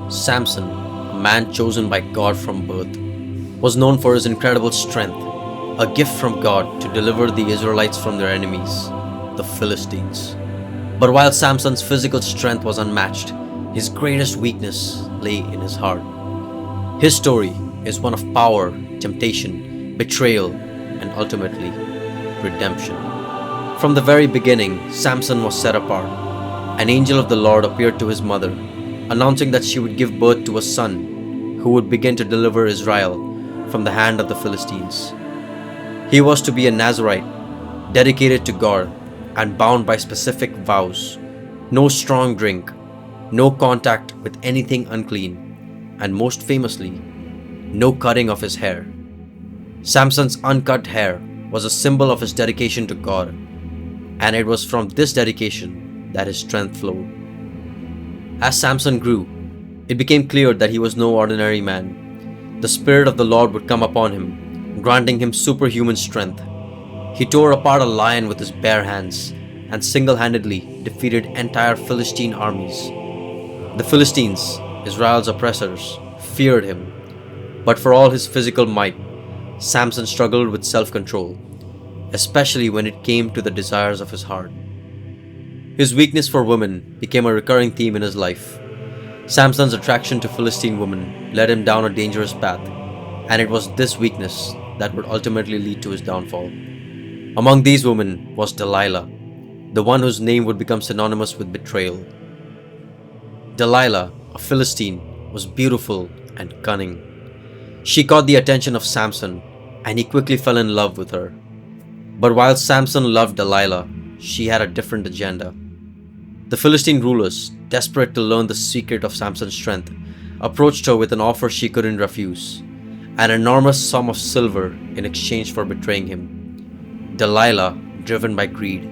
Samson, a man chosen by God from birth, was known for his incredible strength, a gift from God to deliver the Israelites from their enemies, the Philistines. But while Samson's physical strength was unmatched, his greatest weakness lay in his heart. His story is one of power, temptation, betrayal, and ultimately, redemption. From the very beginning, Samson was set apart. An angel of the Lord appeared to his mother, announcing that she would give birth to a son who would begin to deliver Israel from the hand of the Philistines. He was to be a Nazirite, dedicated to God and bound by specific vows: no strong drink, no contact with anything unclean, and most famously, no cutting of his hair. Samson's uncut hair was a symbol of his dedication to God, and it was from this dedication that his strength flowed. As Samson grew, it became clear that he was no ordinary man. The Spirit of the Lord would come upon him, granting him superhuman strength. He tore apart a lion with his bare hands and single-handedly defeated entire Philistine armies. The Philistines, Israel's oppressors, feared him, but for all his physical might, Samson struggled with self-control, especially when it came to the desires of his heart. His weakness for women became a recurring theme in his life. Samson's attraction to Philistine women led him down a dangerous path, and it was this weakness that would ultimately lead to his downfall. Among these women was Delilah, the one whose name would become synonymous with betrayal. Delilah, a Philistine, was beautiful and cunning. She caught the attention of Samson, and he quickly fell in love with her. But while Samson loved Delilah, she had a different agenda. The Philistine rulers, desperate to learn the secret of Samson's strength, approached her with an offer she couldn't refuse: an enormous sum of silver in exchange for betraying him. Delilah, driven by greed,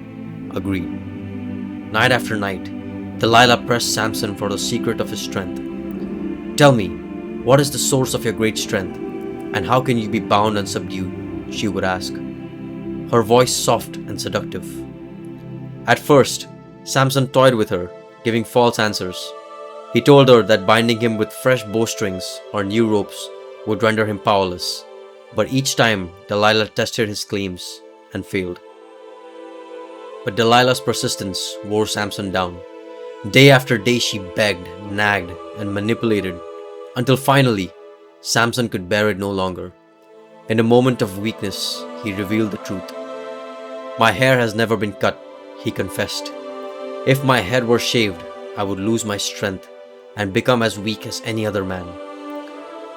agreed. Night after night, Delilah pressed Samson for the secret of his strength. "Tell me, what is the source of your great strength, and how can you be bound and subdued?" she would ask, her voice soft and seductive. At first, Samson toyed with her, giving false answers. He told her that binding him with fresh bowstrings or new ropes would render him powerless, but each time Delilah tested his claims and failed. But Delilah's persistence wore Samson down. Day after day she begged, nagged, and manipulated, until finally, Samson could bear it no longer. In a moment of weakness, he revealed the truth. "My hair has never been cut," he confessed. "If my head were shaved, I would lose my strength and become as weak as any other man."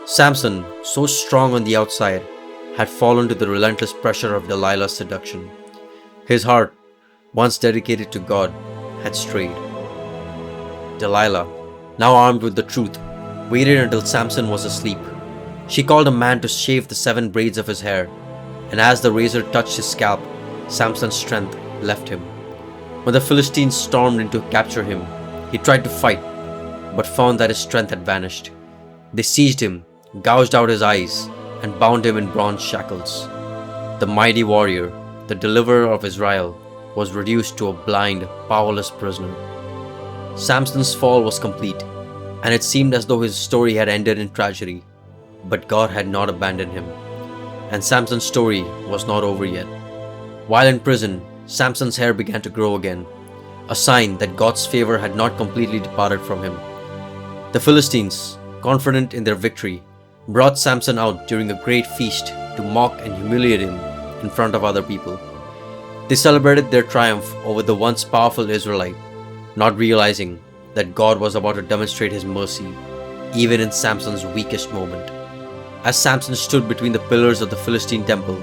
Samson, so strong on the outside, had fallen to the relentless pressure of Delilah's seduction. His heart, once dedicated to God, had strayed. Delilah, now armed with the truth, waited until Samson was asleep. She called a man to shave the 7 braids of his hair, and as the razor touched his scalp, Samson's strength left him. When the Philistines stormed in to capture him, he tried to fight, but found that his strength had vanished. They seized him, gouged out his eyes, and bound him in bronze shackles. The mighty warrior, the deliverer of Israel, was reduced to a blind, powerless prisoner. Samson's fall was complete, and it seemed as though his story had ended in tragedy. But God had not abandoned him, and Samson's story was not over yet. While in prison, Samson's hair began to grow again, a sign that God's favor had not completely departed from him. The Philistines, confident in their victory, brought Samson out during a great feast to mock and humiliate him in front of other people. They celebrated their triumph over the once powerful Israelite, not realizing that God was about to demonstrate his mercy, even in Samson's weakest moment. As Samson stood between the pillars of the Philistine temple,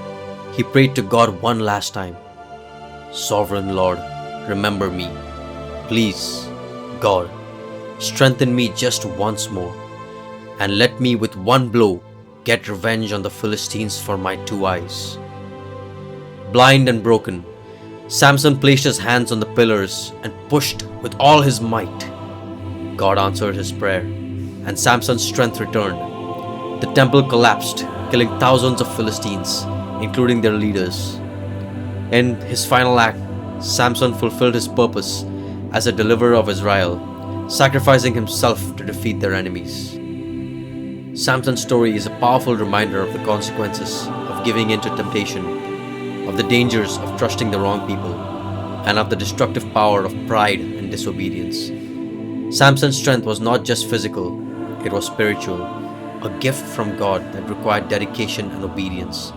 he prayed to God one last time. "Sovereign Lord, remember me. Please, God, strengthen me just once more, and let me with one blow get revenge on the Philistines for my 2 eyes." Blind and broken, Samson placed his hands on the pillars and pushed with all his might. God answered his prayer, and Samson's strength returned. The temple collapsed, killing thousands of Philistines, including their leaders. In his final act, Samson fulfilled his purpose as a deliverer of Israel sacrificing himself to defeat their enemies. Samson's story is a powerful reminder of the consequences of giving in to temptation, of the dangers of trusting the wrong people, and of the destructive power of pride and disobedience. Samson's strength was not just physical, it was spiritual, a gift from God that required dedication and obedience.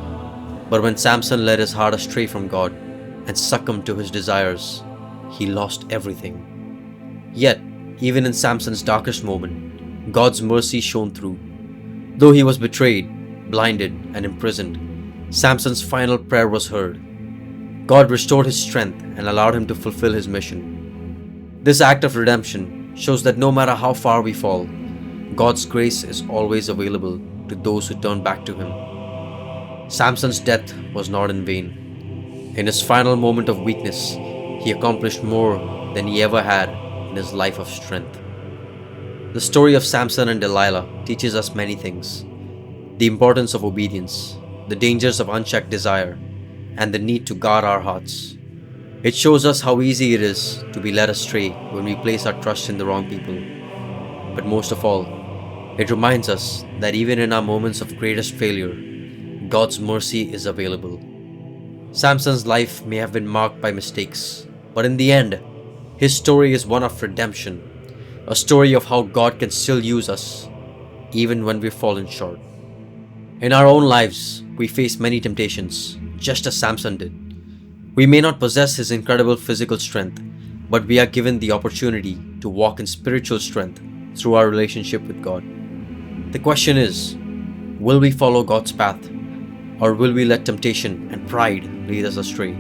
But when Samson led his heart astray from God and succumbed to his desires, he lost everything. Yet, even in Samson's darkest moment, God's mercy shone through. Though he was betrayed, blinded, and imprisoned, Samson's final prayer was heard. God restored his strength and allowed him to fulfill his mission. This act of redemption shows that no matter how far we fall, God's grace is always available to those who turn back to Him. Samson's death was not in vain. In his final moment of weakness, he accomplished more than he ever had in his life of strength. The story of Samson and Delilah teaches us many things: the importance of obedience, the dangers of unchecked desire, and the need to guard our hearts. It shows us how easy it is to be led astray when we place our trust in the wrong people. But most of all, it reminds us that even in our moments of greatest failure, God's mercy is available. Samson's life may have been marked by mistakes, but in the end, his story is one of redemption, a story of how God can still use us, even when we've fallen short. In our own lives, we face many temptations, just as Samson did. We may not possess his incredible physical strength, but we are given the opportunity to walk in spiritual strength through our relationship with God. The question is, will we follow God's path, or will we let temptation and pride lead us astray?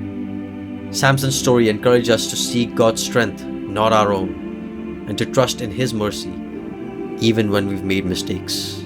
Samson's story encourages us to seek God's strength, not our own, and to trust in His mercy, even when we've made mistakes.